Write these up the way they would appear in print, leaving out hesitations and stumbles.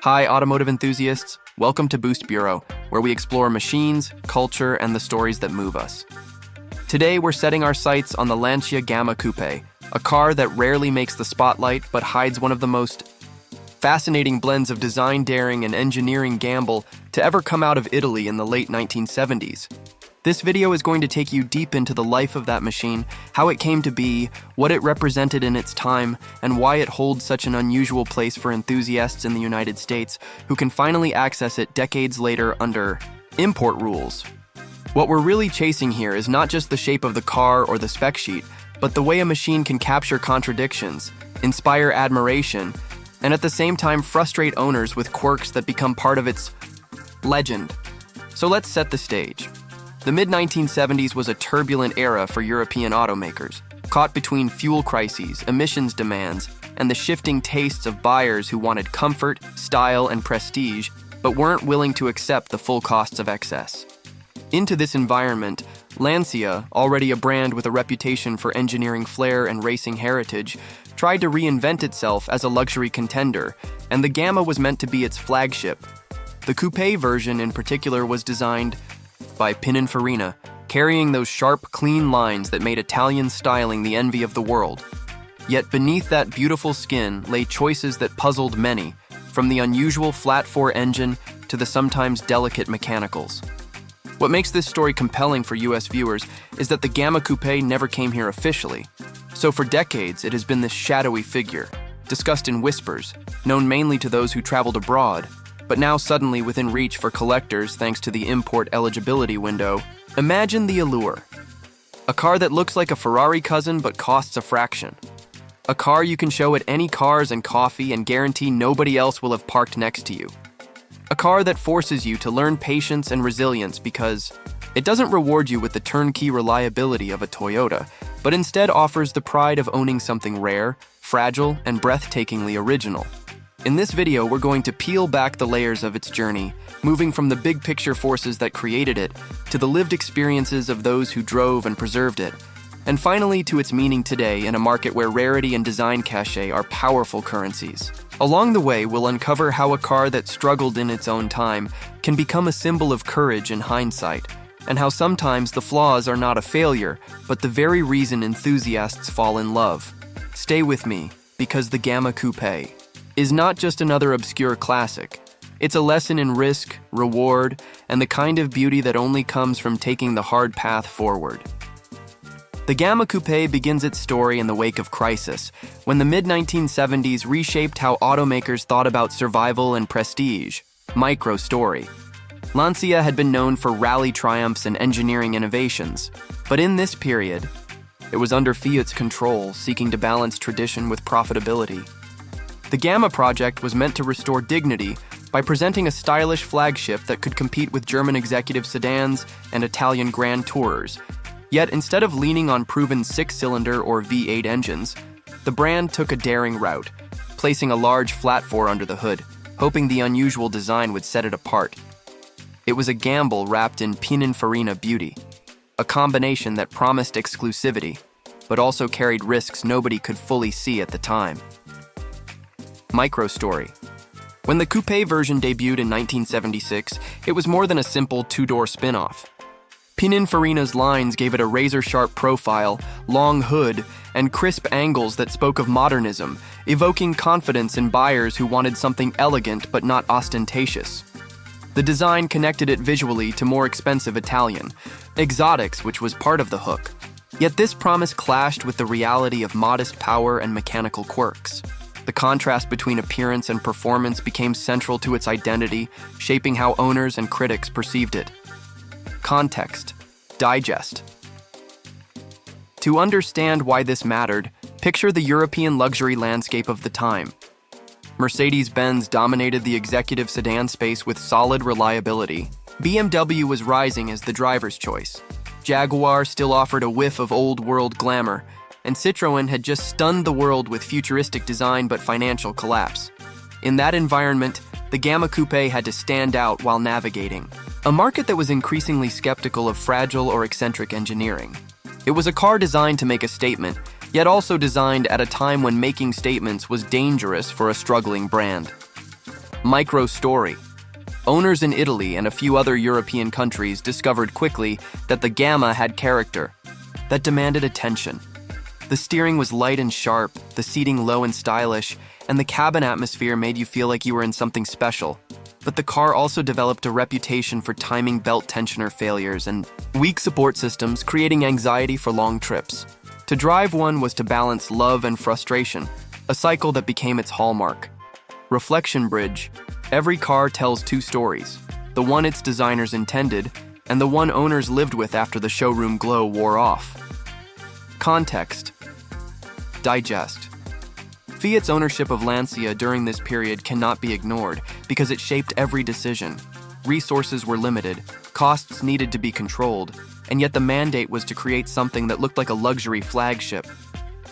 Hi, automotive enthusiasts. Welcome to Boost Bureau, where we explore machines, culture, and the stories that move us. Today, we're setting our sights on the Lancia Gamma Coupé, a car that rarely makes the spotlight but hides one of the most fascinating blends of design daring and engineering gamble to ever come out of Italy in the late 1970s. This video is going to take you deep into the life of that machine, how it came to be, what it represented in its time, and why it holds such an unusual place for enthusiasts in the United States who can finally access it decades later under import rules. What we're really chasing here is not just the shape of the car or the spec sheet, but the way a machine can capture contradictions, inspire admiration, and at the same time frustrate owners with quirks that become part of its legend. So let's set the stage. The mid-1970s was a turbulent era for European automakers, caught between fuel crises, emissions demands, and the shifting tastes of buyers who wanted comfort, style, and prestige, but weren't willing to accept the full costs of excess. Into this environment, Lancia, already a brand with a reputation for engineering flair and racing heritage, tried to reinvent itself as a luxury contender, and the Gamma was meant to be its flagship. The Coupé version in particular was designed by Pininfarina, carrying those sharp, clean lines that made Italian styling the envy of the world. Yet beneath that beautiful skin lay choices that puzzled many, from the unusual flat-four engine to the sometimes delicate mechanicals. What makes this story compelling for US viewers is that the Gamma Coupé never came here officially. So for decades, it has been this shadowy figure, discussed in whispers, known mainly to those who traveled abroad, but now suddenly within reach for collectors thanks to the import eligibility window. Imagine the allure. A car that looks like a Ferrari cousin but costs a fraction. A car you can show at any Cars and Coffee and guarantee nobody else will have parked next to you. A car that forces you to learn patience and resilience because it doesn't reward you with the turnkey reliability of a Toyota, but instead offers the pride of owning something rare, fragile, and breathtakingly original. In this video, we're going to peel back the layers of its journey, moving from the big picture forces that created it to the lived experiences of those who drove and preserved it, and finally to its meaning today in a market where rarity and design cachet are powerful currencies. Along the way, we'll uncover how a car that struggled in its own time can become a symbol of courage in hindsight, and how sometimes the flaws are not a failure, but the very reason enthusiasts fall in love. Stay with me, because the Gamma Coupé is not just another obscure classic. It's a lesson in risk, reward, and the kind of beauty that only comes from taking the hard path forward. The Gamma Coupé begins its story in the wake of crisis, when the mid-1970s reshaped how automakers thought about survival and prestige. Micro story. Lancia had been known for rally triumphs and engineering innovations, but in this period, it was under Fiat's control, seeking to balance tradition with profitability. The Gamma project was meant to restore dignity by presenting a stylish flagship that could compete with German executive sedans and Italian Grand Tourers. Yet instead of leaning on proven six-cylinder or V8 engines, the brand took a daring route, placing a large flat-four under the hood, hoping the unusual design would set it apart. It was a gamble wrapped in Pininfarina beauty, a combination that promised exclusivity, but also carried risks nobody could fully see at the time. Micro story. When the Coupé version debuted in 1976, it was more than a simple two-door spin-off. Pininfarina's lines gave it a razor-sharp profile, long hood, and crisp angles that spoke of modernism, evoking confidence in buyers who wanted something elegant but not ostentatious. The design connected it visually to more expensive Italian exotics, which was part of the hook. Yet this promise clashed with the reality of modest power and mechanical quirks. The contrast between appearance and performance became central to its identity, shaping how owners and critics perceived it. Context. Digest. To understand why this mattered, picture the European luxury landscape of the time. Mercedes-Benz dominated the executive sedan space with solid reliability. BMW was rising as the driver's choice. Jaguar still offered a whiff of old-world glamour, and Citroën had just stunned the world with futuristic design but financial collapse. In that environment, the Gamma Coupé had to stand out while navigating a market that was increasingly skeptical of fragile or eccentric engineering. It was a car designed to make a statement, yet also designed at a time when making statements was dangerous for a struggling brand. Micro story. Owners in Italy and a few other European countries discovered quickly that the Gamma had character that demanded attention. The steering was light and sharp, the seating low and stylish, and the cabin atmosphere made you feel like you were in something special. But the car also developed a reputation for timing belt tensioner failures and weak support systems, creating anxiety for long trips. To drive one was to balance love and frustration, a cycle that became its hallmark. Reflection bridge. Every car tells two stories, the one its designers intended and the one owners lived with after the showroom glow wore off. Context. Digest. Fiat's ownership of Lancia during this period cannot be ignored because it shaped every decision. Resources were limited, costs needed to be controlled, and yet the mandate was to create something that looked like a luxury flagship.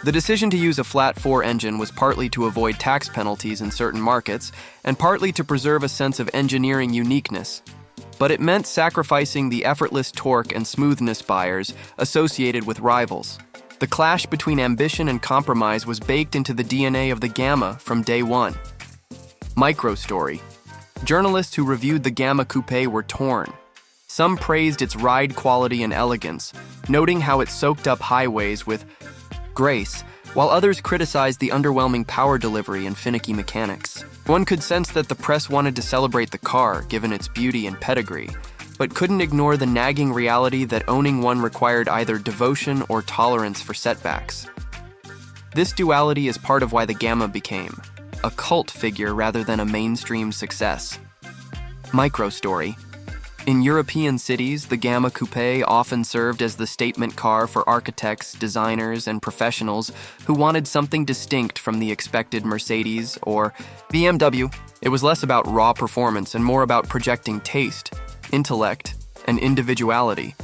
The decision to use a flat-4 engine was partly to avoid tax penalties in certain markets and partly to preserve a sense of engineering uniqueness. But it meant sacrificing the effortless torque and smoothness buyers associated with rivals. The clash between ambition and compromise was baked into the DNA of the Gamma from day one. Micro story. Journalists who reviewed the Gamma Coupé were torn. Some praised its ride quality and elegance, noting how it soaked up highways with grace, while others criticized the underwhelming power delivery and finicky mechanics. One could sense that the press wanted to celebrate the car, given its beauty and pedigree, but couldn't ignore the nagging reality that owning one required either devotion or tolerance for setbacks. This duality is part of why the Gamma became a cult figure rather than a mainstream success. Micro story. In European cities, the Gamma Coupé often served as the statement car for architects, designers, and professionals who wanted something distinct from the expected Mercedes or BMW. It was less about raw performance and more about projecting taste, intellect, and individuality.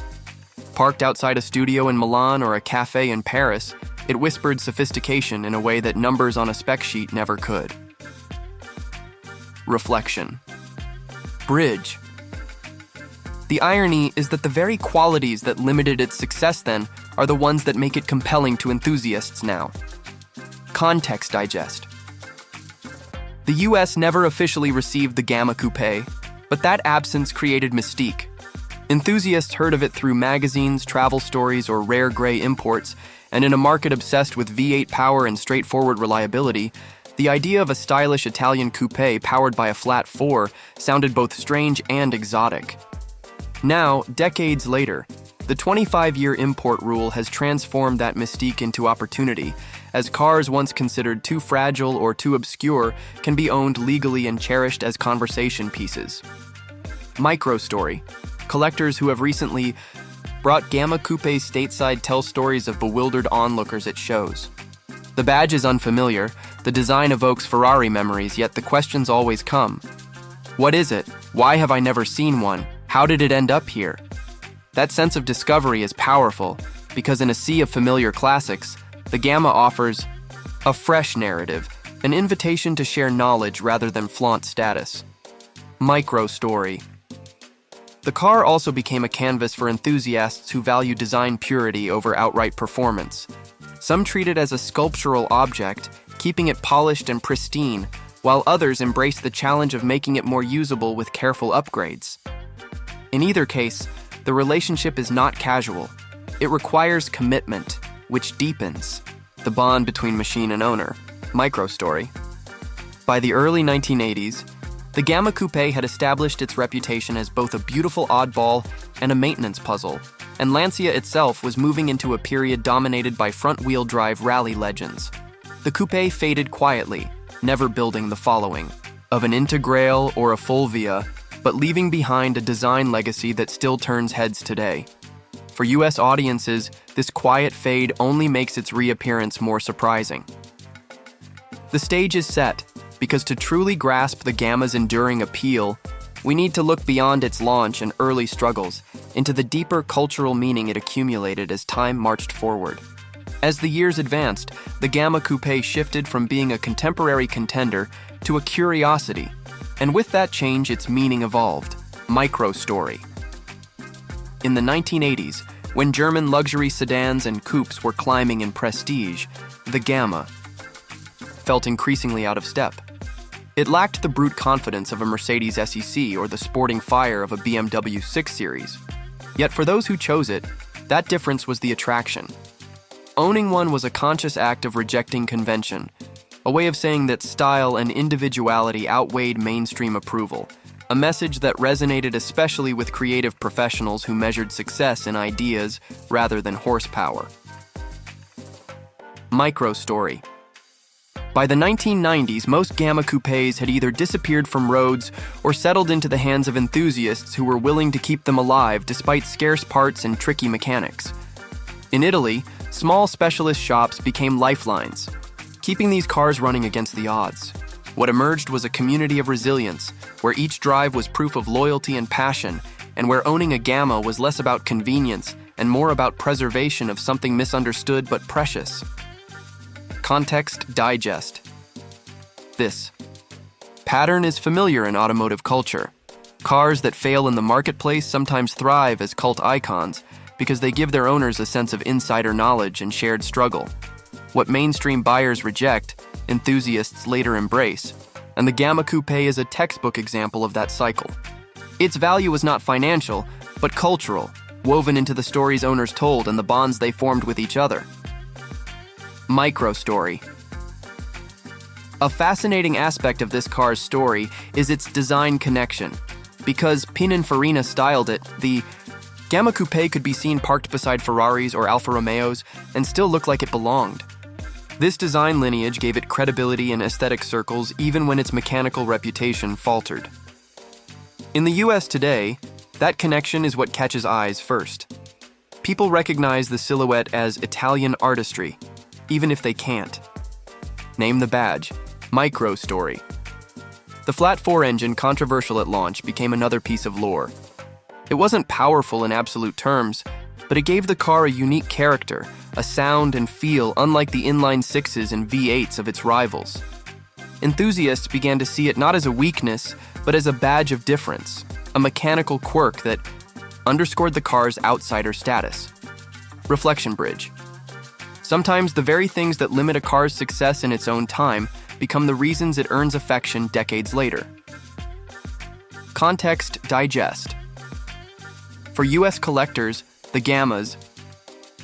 Parked outside a studio in Milan or a cafe in Paris, it whispered sophistication in a way that numbers on a spec sheet never could. Reflection. Bridge. The irony is that the very qualities that limited its success then are the ones that make it compelling to enthusiasts now. Context digest. The US never officially received the Gamma Coupé, but that absence created mystique. Enthusiasts heard of it through magazines, travel stories, or rare gray imports, and in a market obsessed with V8 power and straightforward reliability, the idea of a stylish Italian coupé powered by a flat 4 sounded both strange and exotic. Now, decades later, the 25-year import rule has transformed that mystique into opportunity, as cars once considered too fragile or too obscure can be owned legally and cherished as conversation pieces. Micro story. Collectors who have recently brought Gamma Coupés stateside tell stories of bewildered onlookers at shows. The badge is unfamiliar, the design evokes Ferrari memories, yet the questions always come. What is it? Why have I never seen one? How did it end up here? That sense of discovery is powerful, because in a sea of familiar classics, the Gamma offers a fresh narrative, an invitation to share knowledge rather than flaunt status. Micro story. The car also became a canvas for enthusiasts who value design purity over outright performance. Some treat it as a sculptural object, keeping it polished and pristine, while others embrace the challenge of making it more usable with careful upgrades. In either case, the relationship is not casual. It requires commitment, which deepens the bond between machine and owner. Micro story. By the early 1980s, the Gamma Coupé had established its reputation as both a beautiful oddball and a maintenance puzzle, and Lancia itself was moving into a period dominated by front-wheel drive rally legends. The Coupé faded quietly, never building the following of an Integrale or a Fulvia, but leaving behind a design legacy that still turns heads today. For US audiences, this quiet fade only makes its reappearance more surprising. The stage is set, because to truly grasp the Gamma's enduring appeal, we need to look beyond its launch and early struggles into the deeper cultural meaning it accumulated as time marched forward. As the years advanced, the Gamma Coupé shifted from being a contemporary contender to a curiosity, and with that change, its meaning evolved. Micro story. In the 1980s, when German luxury sedans and coupes were climbing in prestige, the Gamma felt increasingly out of step. It lacked the brute confidence of a Mercedes SEC or the sporting fire of a BMW 6 Series. Yet for those who chose it, that difference was the attraction. Owning one was a conscious act of rejecting convention, a way of saying that style and individuality outweighed mainstream approval, a message that resonated especially with creative professionals who measured success in ideas rather than horsepower. Micro story. By the 1990s, most Gamma Coupés had either disappeared from roads or settled into the hands of enthusiasts who were willing to keep them alive despite scarce parts and tricky mechanics. In Italy, small specialist shops became lifelines, keeping these cars running against the odds. What emerged was a community of resilience, where each drive was proof of loyalty and passion, and where owning a Gamma was less about convenience and more about preservation of something misunderstood but precious. Context digest. This pattern is familiar in automotive culture. Cars that fail in the marketplace sometimes thrive as cult icons because they give their owners a sense of insider knowledge and shared struggle. What mainstream buyers reject, enthusiasts later embrace, and the Gamma Coupé is a textbook example of that cycle. Its value was not financial, but cultural, woven into the stories owners told and the bonds they formed with each other. Micro story. A fascinating aspect of this car's story is its design connection. Because Pininfarina styled it, the Gamma Coupé could be seen parked beside Ferraris or Alfa Romeos and still look like it belonged. This design lineage gave it credibility in aesthetic circles even when its mechanical reputation faltered. In the US today, that connection is what catches eyes first. People recognize the silhouette as Italian artistry, even if they can't. Name the badge. Micro story. The flat 4 engine, controversial at launch, became another piece of lore. It wasn't powerful in absolute terms, but it gave the car a unique character, a sound and feel unlike the inline 6s and V8s of its rivals. Enthusiasts began to see it not as a weakness, but as a badge of difference, a mechanical quirk that underscored the car's outsider status. Reflection bridge. Sometimes the very things that limit a car's success in its own time become the reasons it earns affection decades later. Context digest. For US collectors, the Gamma's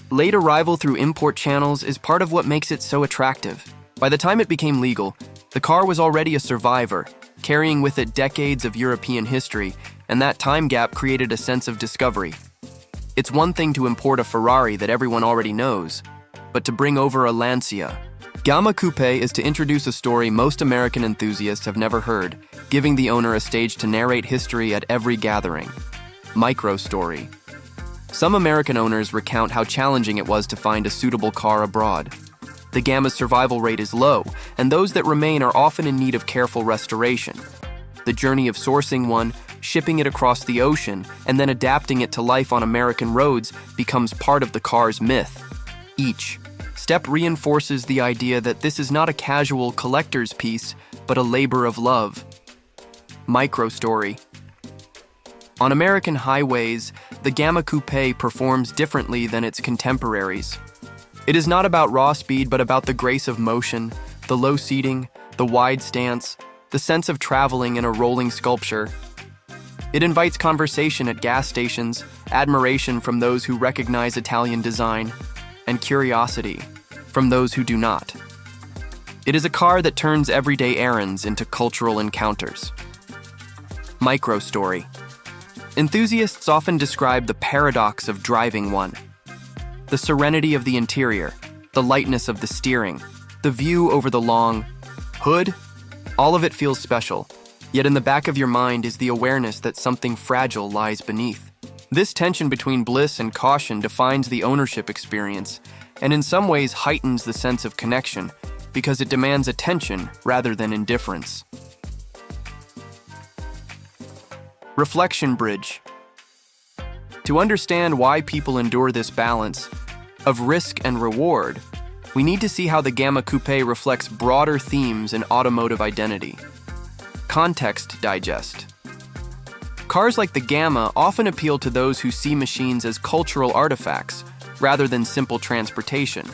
late arrival through import channels is part of what makes it so attractive. By the time it became legal, the car was already a survivor, carrying with it decades of European history, and that time gap created a sense of discovery. It's one thing to import a Ferrari that everyone already knows, but to bring over a Lancia. Gamma Coupé is to introduce a story most American enthusiasts have never heard, giving the owner a stage to narrate history at every gathering. Micro story. Some American owners recount how challenging it was to find a suitable car abroad. The Gamma's survival rate is low, and those that remain are often in need of careful restoration. The journey of sourcing one, shipping it across the ocean, and then adapting it to life on American roads becomes part of the car's myth. Each step reinforces the idea that this is not a casual collector's piece, but a labor of love. Micro story. On American highways, the Gamma Coupé performs differently than its contemporaries. It is not about raw speed, but about the grace of motion, the low seating, the wide stance, the sense of traveling in a rolling sculpture. It invites conversation at gas stations, admiration from those who recognize Italian design, and curiosity from those who do not. It is a car that turns everyday errands into cultural encounters. Micro story. Enthusiasts often describe the paradox of driving one. The serenity of the interior, the lightness of the steering, the view over the long hood, all of it feels special. Yet in the back of your mind is the awareness that something fragile lies beneath. This tension between bliss and caution defines the ownership experience, and in some ways heightens the sense of connection, because it demands attention rather than indifference. Reflection bridge. To understand why people endure this balance of risk and reward, we need to see how the Gamma Coupé reflects broader themes in automotive identity. Context digest. Cars like the Gamma often appeal to those who see machines as cultural artifacts rather than simple transportation.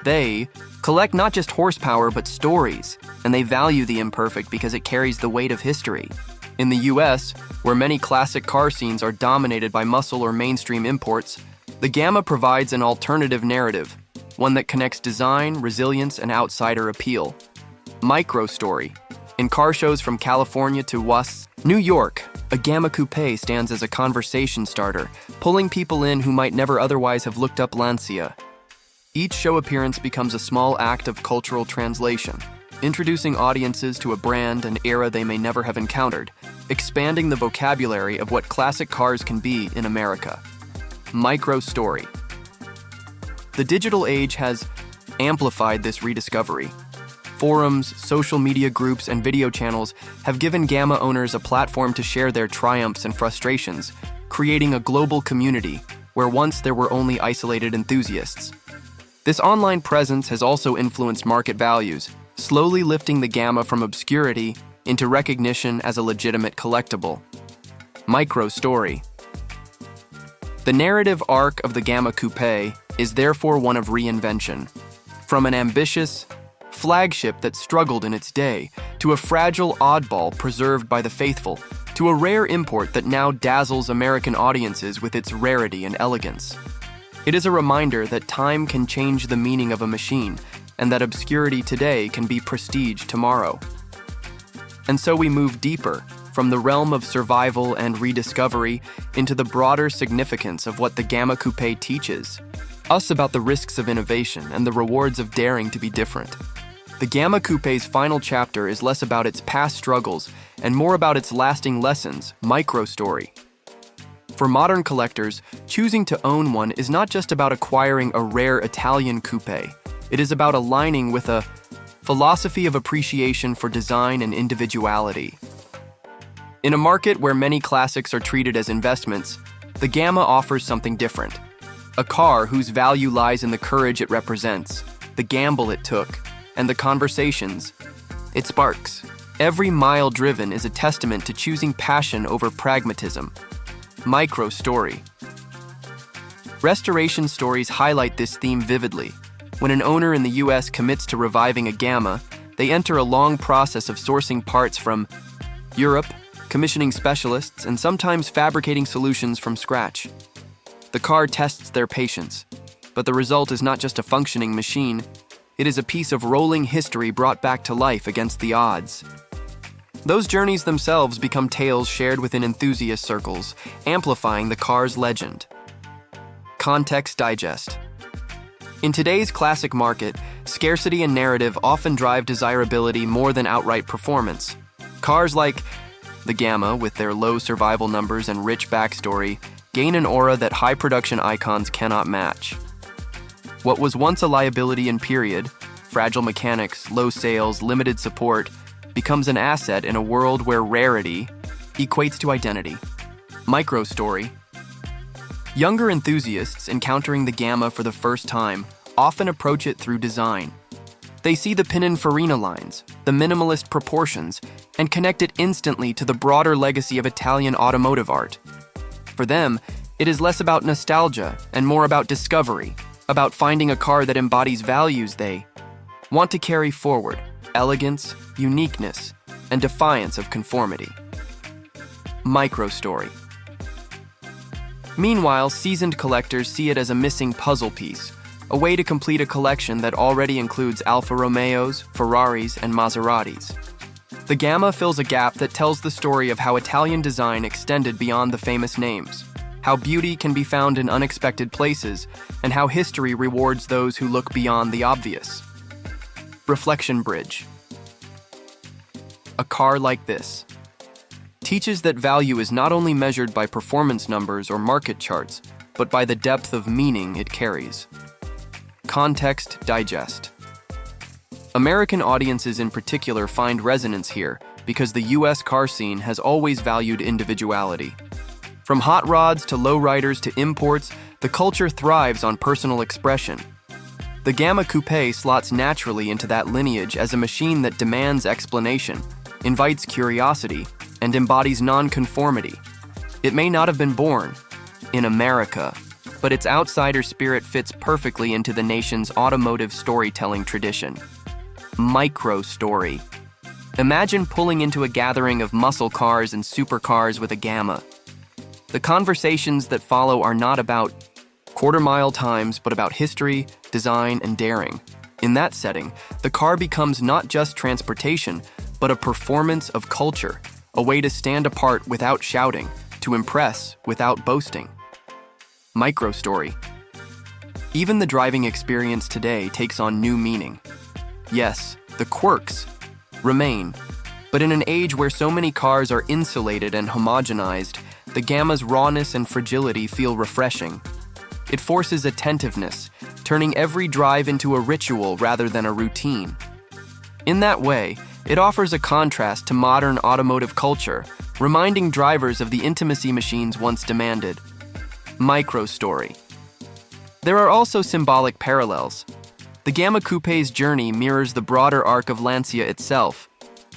They collect not just horsepower but stories, and they value the imperfect because it carries the weight of history. In the US, where many classic car scenes are dominated by muscle or mainstream imports, the Gamma provides an alternative narrative, one that connects design, resilience, and outsider appeal. Micro story. In car shows from California to New York, a Gamma Coupé stands as a conversation starter, pulling people in who might never otherwise have looked up Lancia. Each show appearance becomes a small act of cultural translation, introducing audiences to a brand and era they may never have encountered, expanding the vocabulary of what classic cars can be in America. Micro story. The digital age has amplified this rediscovery. Forums, social media groups, and video channels have given Gamma owners a platform to share their triumphs and frustrations, creating a global community where once there were only isolated enthusiasts. This online presence has also influenced market values, slowly lifting the Gamma from obscurity into recognition as a legitimate collectible. Micro story. The narrative arc of the Gamma Coupé is therefore one of reinvention. From an ambitious flagship that struggled in its day, to a fragile oddball preserved by the faithful, to a rare import that now dazzles American audiences with its rarity and elegance. It is a reminder that time can change the meaning of a machine, and that obscurity today can be prestige tomorrow. And so we move deeper, from the realm of survival and rediscovery into the broader significance of what the Gamma Coupé teaches us about the risks of innovation and the rewards of daring to be different. The Gamma Coupé's final chapter is less about its past struggles and more about its lasting lessons, micro story. For modern collectors, choosing to own one is not just about acquiring a rare Italian coupe. It is about aligning with a philosophy of appreciation for design and individuality. In a market where many classics are treated as investments, the Gamma offers something different. A car whose value lies in the courage it represents, the gamble it took, and the conversations it sparks. Every mile driven is a testament to choosing passion over pragmatism. Micro story. Restoration stories highlight this theme vividly. When an owner in the US commits to reviving a Gamma, they enter a long process of sourcing parts from Europe, commissioning specialists, and sometimes fabricating solutions from scratch. The car tests their patience, but the result is not just a functioning machine, it is a piece of rolling history brought back to life against the odds. Those journeys themselves become tales shared within enthusiast circles, amplifying the car's legend. Context digest. In today's classic market, scarcity and narrative often drive desirability more than outright performance. Cars like the Gamma, with their low survival numbers and rich backstory, gain an aura that high production icons cannot match. What was once a liability in period, fragile mechanics, low sales, limited support, becomes an asset in a world where rarity equates to identity. Micro story. Younger enthusiasts encountering the Gamma for the first time often approach it through design. They see the Pininfarina lines, the minimalist proportions, and connect it instantly to the broader legacy of Italian automotive art. For them, it is less about nostalgia and more about discovery, about finding a car that embodies values they want to carry forward: elegance, uniqueness, and defiance of conformity. Micro story. Meanwhile, seasoned collectors see it as a missing puzzle piece, a way to complete a collection that already includes Alfa Romeos, Ferraris, and Maseratis. The Gamma fills a gap that tells the story of how Italian design extended beyond the famous names, how beauty can be found in unexpected places, and how history rewards those who look beyond the obvious. Reflection bridge. A car like this teaches that value is not only measured by performance numbers or market charts, but by the depth of meaning it carries. Context digest. American audiences in particular find resonance here because the US car scene has always valued individuality. From hot rods to lowriders to imports, the culture thrives on personal expression. The Gamma Coupé slots naturally into that lineage as a machine that demands explanation, invites curiosity, and embodies nonconformity. It may not have been born in America, but its outsider spirit fits perfectly into the nation's automotive storytelling tradition. Micro story. Imagine pulling into a gathering of muscle cars and supercars with a Gamma. The conversations that follow are not about quarter-mile times, but about history, design, and daring. In that setting, the car becomes not just transportation, but a performance of culture, a way to stand apart without shouting, to impress without boasting. Micro story. Even the driving experience today takes on new meaning. Yes, the quirks remain, but in an age where so many cars are insulated and homogenized, the Gamma's rawness and fragility feel refreshing. It forces attentiveness, turning every drive into a ritual rather than a routine. In that way, it offers a contrast to modern automotive culture, reminding drivers of the intimacy machines once demanded. Micro story. There are also symbolic parallels. The Gamma Coupé's journey mirrors the broader arc of Lancia itself,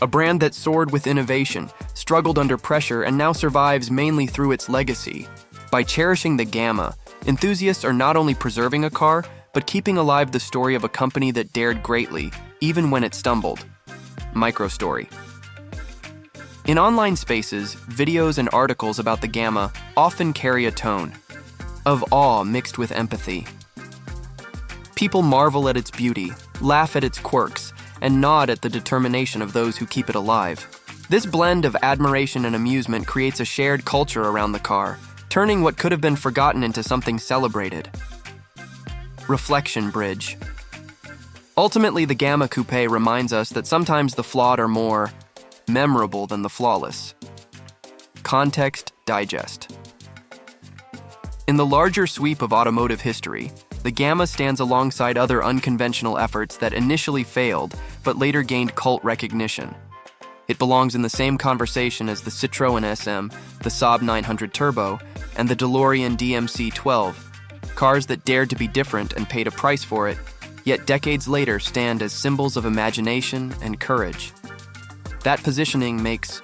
a brand that soared with innovation, struggled under pressure, and now survives mainly through its legacy. By cherishing the Gamma, enthusiasts are not only preserving a car, but keeping alive the story of a company that dared greatly, even when it stumbled. Micro story. In online spaces, videos and articles about the Gamma often carry a tone of awe mixed with empathy. People marvel at its beauty, laugh at its quirks, and nod at the determination of those who keep it alive. This blend of admiration and amusement creates a shared culture around the car, turning what could have been forgotten into something celebrated. Reflection bridge. Ultimately, the Gamma Coupé reminds us that sometimes the flawed are more memorable than the flawless. Context digest. In the larger sweep of automotive history, the Gamma stands alongside other unconventional efforts that initially failed but later gained cult recognition. It belongs in the same conversation as the Citroën SM, the Saab 900 Turbo, and the DeLorean DMC-12, cars that dared to be different and paid a price for it, yet decades later stand as symbols of imagination and courage. That positioning makes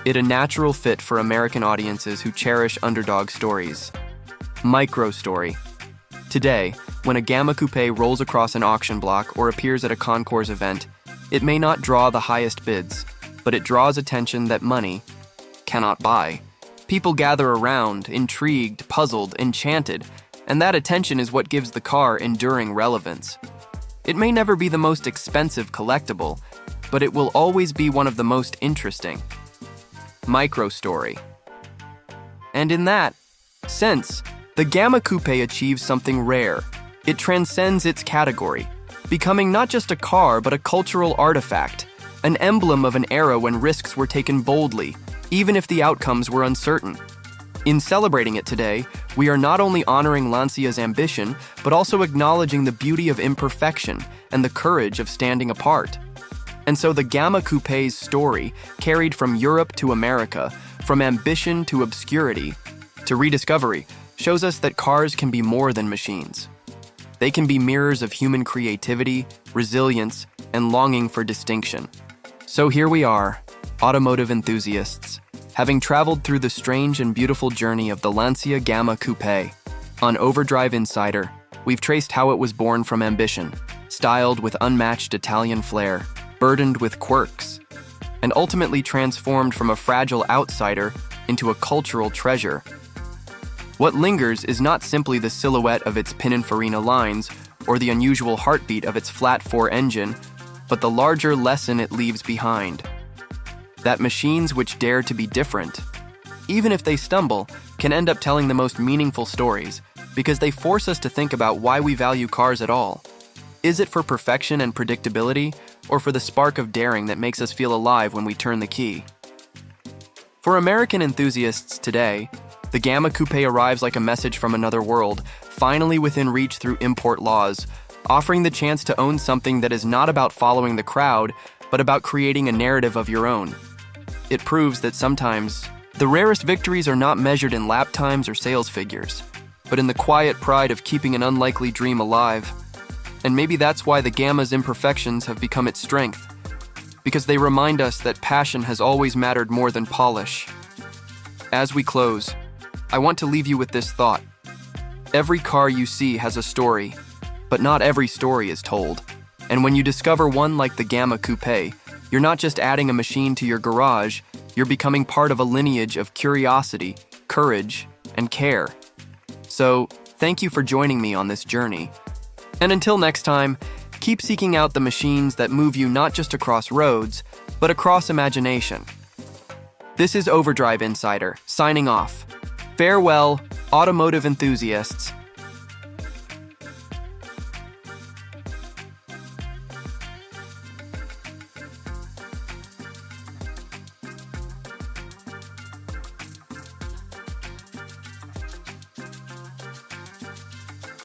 it a natural fit for American audiences who cherish underdog stories. Micro story. Today, when a Gamma Coupé rolls across an auction block or appears at a concours event, it may not draw the highest bids, but it draws attention that money cannot buy. People gather around, intrigued, puzzled, enchanted, and that attention is what gives the car enduring relevance. It may never be the most expensive collectible, but it will always be one of the most interesting. Micro story. And in that sense, the Gamma Coupé achieves something rare. It transcends its category, becoming not just a car but a cultural artifact, an emblem of an era when risks were taken boldly, even if the outcomes were uncertain. In celebrating it today, we are not only honoring Lancia's ambition, but also acknowledging the beauty of imperfection and the courage of standing apart. And so the Gamma Coupé's story, carried from Europe to America, from ambition to obscurity to rediscovery, shows us that cars can be more than machines. They can be mirrors of human creativity, resilience, and longing for distinction. So here we are, automotive enthusiasts, having traveled through the strange and beautiful journey of the Lancia Gamma Coupé. On Overdrive Insider, we've traced how it was born from ambition, styled with unmatched Italian flair, burdened with quirks, and ultimately transformed from a fragile outsider into a cultural treasure. What lingers is not simply the silhouette of its Pininfarina lines or the unusual heartbeat of its flat-4 engine, but the larger lesson it leaves behind. That machines which dare to be different, even if they stumble, can end up telling the most meaningful stories because they force us to think about why we value cars at all. Is it for perfection and predictability, or for the spark of daring that makes us feel alive when we turn the key? For American enthusiasts today, the Gamma Coupé arrives like a message from another world, finally within reach through import laws, offering the chance to own something that is not about following the crowd, but about creating a narrative of your own. It proves that sometimes, the rarest victories are not measured in lap times or sales figures, but in the quiet pride of keeping an unlikely dream alive. And maybe that's why the Gamma's imperfections have become its strength, because they remind us that passion has always mattered more than polish. As we close, I want to leave you with this thought. Every car you see has a story, but not every story is told. And when you discover one like the Gamma Coupé, you're not just adding a machine to your garage, you're becoming part of a lineage of curiosity, courage, and care. So, thank you for joining me on this journey. And until next time, keep seeking out the machines that move you not just across roads, but across imagination. This is Overdrive Insider, signing off. Farewell, automotive enthusiasts,